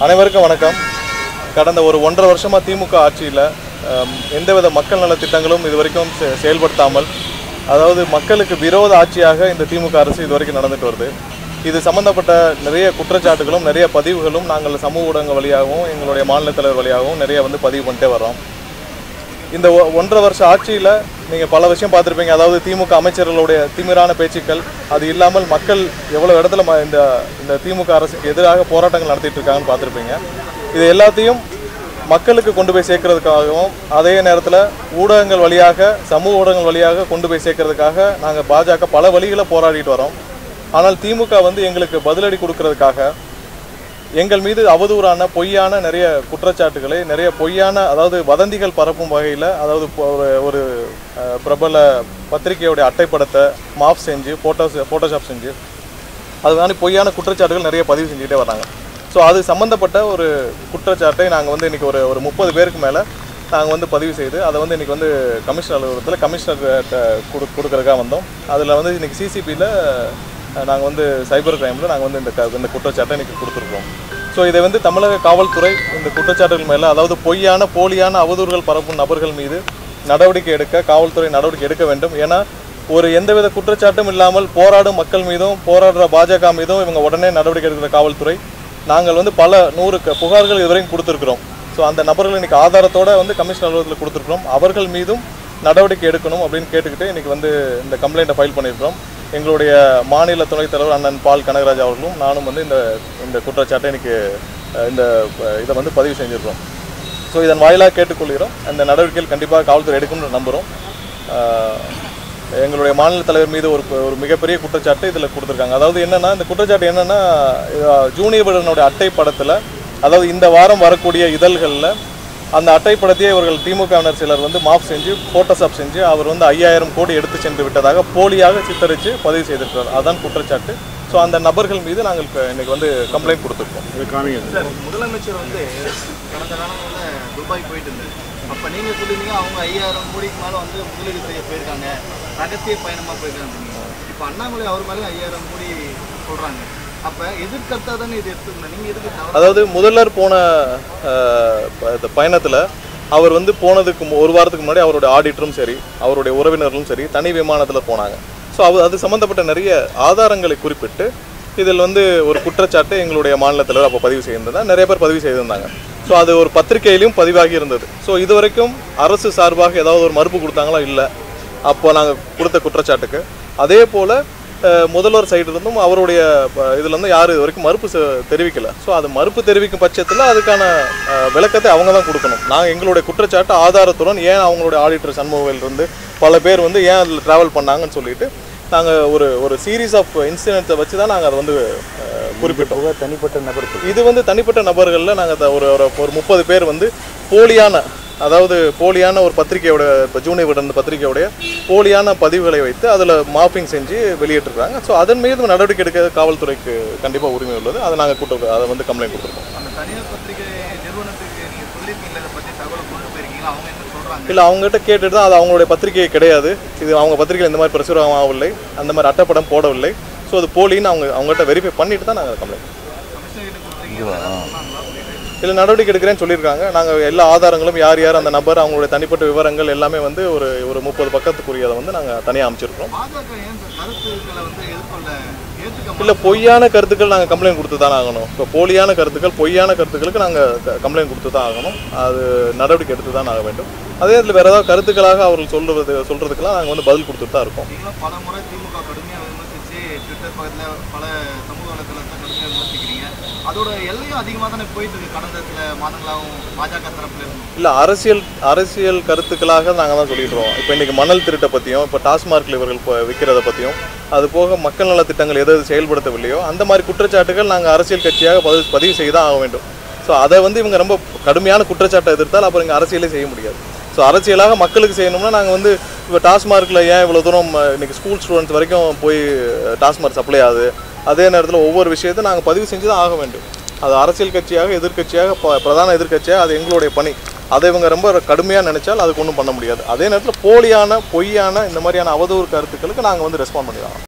அனைவருக்கும் வணக்கம். கடந்த ஒரு 1.5 வருஷமாக திமுக ஆட்சியில் எந்தவித மக்கள் நல திட்டங்களும் இதுவரைக்கும் செயல்படுத்தாமல், அதாவது மக்களுக்கு விரோத ஆட்சியாக இந்த திமுக அரசு இதுவரைக்கும் நடந்துட்டு வருது. இது சம்பந்தப்பட்ட நிறைய குற்றச்சாட்டுகளும் நிறைய பதிவுகளும் நாங்கள் சமூக ஊடகங்கள் வழியாகவும் எங்களுடைய மாநில தலைவர் வழியாகவும் நிறைய பதிவு பண்ணிட்டே வரோம். இந்த 1.5 வருஷ ஆட்சியில் நீங்கள் பல விஷயம் பார்த்துருப்பீங்க. அதாவது திமுக அமைச்சர்களுடைய திமிரான பேச்சுக்கள், அது இல்லாமல் மக்கள் எவ்வளோ இடத்துல இந்த திமுக அரசுக்கு எதிராக போராட்டங்கள் நடத்திட்டு இருக்காங்கன்னு பார்த்துருப்பீங்க. இது எல்லாத்தையும் மக்களுக்கு கொண்டு போய் சேர்க்கறதுக்காகவும், அதே நேரத்தில் ஊடகங்கள் வழியாக சமூக ஊடகங்கள் வழியாக கொண்டு போய் சேர்க்கறதுக்காக நாங்கள் பாஜக பல வழிகளை போராடிட்டு வரோம். ஆனால் திமுக எங்களுக்கு பதிலடி கொடுக்கறதுக்காக எங்கள் மீது அவதூறான பொய்யான நிறைய குற்றச்சாட்டுகளை, நிறைய பொய்யான அதாவது வதந்திகள் பரப்பும் வகையில், அதாவது ஒரு பிரபல பத்திரிகையோடைய அட்டைப்படத்தை மாஃப் செஞ்சு ஃபோட்டோஷாப் செஞ்சு அது மாதிரி பொய்யான குற்றச்சாட்டுகள் நிறைய பதிவு செஞ்சுக்கிட்டே வராங்க. ஸோ அது சம்மந்தப்பட்ட ஒரு குற்றச்சாட்டை நாங்கள் இன்றைக்கி ஒரு 30 பேருக்கு மேலே நாங்கள் பதிவு செய்து அதை இன்றைக்கி கமிஷனர் அலுவலகத்தில் கமிஷனர்கிட்ட கொடுக்குறதுக்காக வந்தோம். அதில் இன்றைக்கி சிசிபியில் நாங்கள் சைபர் கிரைமில் நாங்கள் இந்த குற்றச்சாட்டை இன்றைக்கி கொடுத்துருக்கோம். ஸோ இதை தமிழக காவல்துறை இந்த குற்றச்சாட்டுகள் மேலே, அதாவது பொய்யான போலியான அவதூறுகள் பரப்பும் நபர்கள் மீது நடவடிக்கை எடுக்க காவல்துறை நடவடிக்கை எடுக்க வேண்டும். ஏன்னா எந்தவித குற்றச்சாட்டும் இல்லாமல் போராடும் மக்கள் மீதும் போராடுற பாஜக மீதும் இவங்க உடனே நடவடிக்கை எடுக்கிற காவல்துறை, நாங்கள் பல 100 புகார்கள் இதுவரையும் கொடுத்துருக்குறோம். ஸோ அந்த நபர்கள் இன்றைக்கி ஆதாரத்தோடு கமிஷனர் அலுவலகத்தில் கொடுத்துருக்குறோம். அவர்கள் மீதும் நடவடிக்கை எடுக்கணும் அப்படின்னு கேட்டுக்கிட்டு இன்றைக்கி இந்த கம்ப்ளைண்ட்டை ஃபைல் பண்ணியிருக்கிறோம். எங்களுடைய மாநில துணைத் தலைவர் அண்ணன் பால் கனகராஜ் அவர்களும் நானும் இந்த குற்றச்சாட்டை இன்றைக்கி இதை பதிவு செஞ்சுருக்கோம். ஸோ இதன் வாயிலாக கேட்டுக்கொள்கிறோம். அந்த நடவடிக்கைகள் கண்டிப்பாக காவல்துறை எடுக்கும்னு நம்புகிறோம். எங்களுடைய மாநில தலைவர் மீது ஒரு மிகப்பெரிய குற்றச்சாட்டு இதில் கொடுத்துருக்காங்க. அதாவது என்னென்னா, இந்த குற்றச்சாட்டு என்னென்னா, ஜூனியர் விகடனுடைய அட்டை படத்தில், அதாவது இந்த வாரம் வரக்கூடிய இதழ்களில் அந்த அட்டைப்படத்தையே இவர்கள் திமுகவினர் சிலர் மாஃப் செஞ்சு ஃபோட்டோஷாப் செஞ்சு அவர் 5000 கோடி எடுத்து சென்று விட்டதாக போலியாக சித்தரித்து பதிவு செய்திருக்கிறார். அதுதான் குற்றச்சாட்டு. ஸோ அந்த நபர்கள் மீது நாங்கள் இன்றைக்கி கம்ப்ளைண்ட் கொடுத்துருக்கோம். முதலமைச்சர் கடந்த காலங்களில் துபாய் போயிட்டு இருந்தார். அப்போ நீங்கள் சொல்லியிருந்தீங்க அவங்க 5000 கோடிக்கு மேலே முதலீடு செய்ய போயிருக்காங்க, ரகசிய பயணமாக போயிருக்காங்க. இப்போ அண்ணாமலை அவர் மேலே 5000 கோடி சொல்கிறாங்க. அப்போ எதிர்கர்த்தா தானே இது எடுத்துக்கணும். நீங்கள் எதுக்கு? அதாவது முதல்வர் போன பயணத்தில் அவர் போனதுக்கு 1 வாரத்துக்கு முன்னாடி அவருடைய ஆடிட்டரும் சரி அவருடைய உறவினர்களும் சரி தனி விமானத்தில் போனாங்க. ஸோ அது சம்மந்தப்பட்ட நிறைய ஆதாரங்களை குறிப்பிட்டு இதில் ஒரு குற்றச்சாட்டு எங்களுடைய மாநில தலைவர் அப்போ பதிவு செய்திருந்ததா நிறைய பேர் பதிவு செய்திருந்தாங்க. ஸோ அது ஒரு பத்திரிகையிலையும் பதிவாகி இருந்தது. ஸோ இது வரைக்கும் அரசு சார்பாக ஏதாவது ஒரு மறுப்பு கொடுத்தாங்களா? இல்லை. அப்போ நாங்கள் கொடுத்த குற்றச்சாட்டுக்கு அதே போல் முதல்வர் சைடு இருந்தும் அவருடைய இதில் யாரும் இது வரைக்கும் மறுப்பு தெரிவிக்கலை. ஸோ அது மறுப்பு தெரிவிக்கும் பட்சத்தில் அதுக்கான விளக்கத்தை அவங்க தான் கொடுக்கணும். நாங்கள் எங்களுடைய குற்றச்சாட்டு ஆதாரத்துடன் ஏன் அவங்களுடைய ஆடிட்டர் சண்முகவேலிருந்து பல பேர் ஏன் அதில் ட்ராவல் பண்ணாங்கன்னு சொல்லிட்டு நாங்கள் ஒரு சீரீஸ் ஆஃப் இன்சிடென்ட்ஸை வச்சு தான் நாங்கள் அதை குறிப்பிட்டோம். தனிப்பட்ட நபர்கள் இது தனிப்பட்ட நபர்களில் நாங்கள் ஒரு 30 பேர் போலியான, அதாவது போலியான ஒரு பத்திரிகையோட, இப்போ ஜூனியர் விகடன் பத்திரிகையோடைய போலியான பதிவுகளை வைத்து அதில் மாஃபிங் செஞ்சு வெளியிட்டிருக்காங்க. ஸோ அதன் மீது நடவடிக்கை எடுக்க காவல்துறைக்கு கண்டிப்பாக உரிமை உள்ளது. அதை நாங்கள் அதை கம்ப்ளைண்ட் கொடுத்துருக்கோம். அந்த தனியார் பத்திரிகை நிறுவனத்துக்கு நீங்கள் சொல்லியிருக்கீங்க, இதை பற்றி தகவலை கொண்டு போயிருக்கீங்களா? அவங்க என்ன சொல்கிறாங்க? இல்லை, அவங்ககிட்ட கேட்டுட்டு தான், அது அவங்களுடைய பத்திரிகை கிடையாது, இது அவங்க பத்திரிகையில் இந்த மாதிரி பிரசுரமாகவில்லை, அந்த மாதிரி அட்டைப்படம் போடவில்லை, ஸோ அது போலின்னு அவங்ககிட்ட வெரிஃபை பண்ணிட்டு தான் நாங்கள் கம்ப்ளைண்ட். இல்லை, நடவடிக்கை எடுக்கிறேன்னு சொல்லியிருக்காங்க. நாங்கள் எல்லா ஆதாரங்களும் யார் யார் அந்த நபர் அவங்களுடைய தனிப்பட்ட விவரங்கள் எல்லாமே ஒரு 30 பக்கத்துக்குரியதை நாங்கள் தனியாக அமைச்சிருக்கோம். இல்லை, பொய்யான கருத்துக்கள் நாங்கள் கம்ப்ளைண்ட் கொடுத்து தான் ஆகணும். இப்போ போலியான கருத்துக்கள் பொய்யான கருத்துக்களுக்கு நாங்கள் கம்ப்ளைண்ட் கொடுத்து தான் ஆகணும். அது நடவடிக்கை எடுத்து தான் ஆக வேண்டும். அதே நேரத்தில் வேறு ஏதாவது கருத்துக்களாக அவர்கள் சொல்கிறதுக்கெல்லாம் நாங்கள் பதில் கொடுத்துட்டு தான் இருக்கோம். பல முறை திமுக கடுமையாக விமர்சித்து ட்விட்டர் பக்கத்தில் பல சமூக வலைத்தளத்தை கடுமையாக விமர்சிக்கிறீங்க. அதோட எல்லையும் அதிகமாக தானே போயிட்டு இருக்கு கடந்த சில மாதங்களாகவும் பாஜக தரப்புல இருந்து. இல்லை, அரசியல் கருத்துக்களாக நாங்கள் தான் சொல்லிடுறோம். இப்போ இன்றைக்கி மணல் திருட்டை பற்றியும், இப்போ டாஸ்மார்க்கில் இவர்கள் விற்கிறத பற்றியும், அது போக மக்கள் நல திட்டங்கள் எது செயல்படுத்தவில்லையோ அந்த மாதிரி குற்றச்சாட்டுகள் நாங்கள் அரசியல் கட்சியாக பதிவு செய்து தான் ஆக வேண்டும். ஸோ அதை இவங்க ரொம்ப கடுமையான குற்றச்சாட்டை எதிர்த்தால் அப்புறம் இங்கே அரசியலே செய்ய முடியாது. ஸோ அரசியலாக மக்களுக்கு செய்யணும்னா நாங்கள் இப்போ டாஸ்மார்க்கில் ஏன் இவ்வளோ தூரம் இன்றைக்கி ஸ்கூல் ஸ்டூடெண்ட்ஸ் வரைக்கும் போய் டாஸ்மார்க் சப்ளை ஆகுது, அதே நேரத்தில் ஒவ்வொரு விஷயத்தை நாங்கள் பதிவு செஞ்சு தான் ஆக வேண்டும். அது அரசியல் கட்சியாக எதிர்கட்சியாக பிரதான எதிர்கட்சியாக அது எங்களுடைய பணி. அதை இவங்க ரொம்ப கடுமையாக நினைச்சால் அதுக்கு ஒன்றும் பண்ண முடியாது. அதே நேரத்தில் போலியான பொய்யான இந்த மாதிரியான அவதூறு கருத்துக்களுக்கு நாங்கள் ரெஸ்பாண்ட் பண்ணிடலாம்.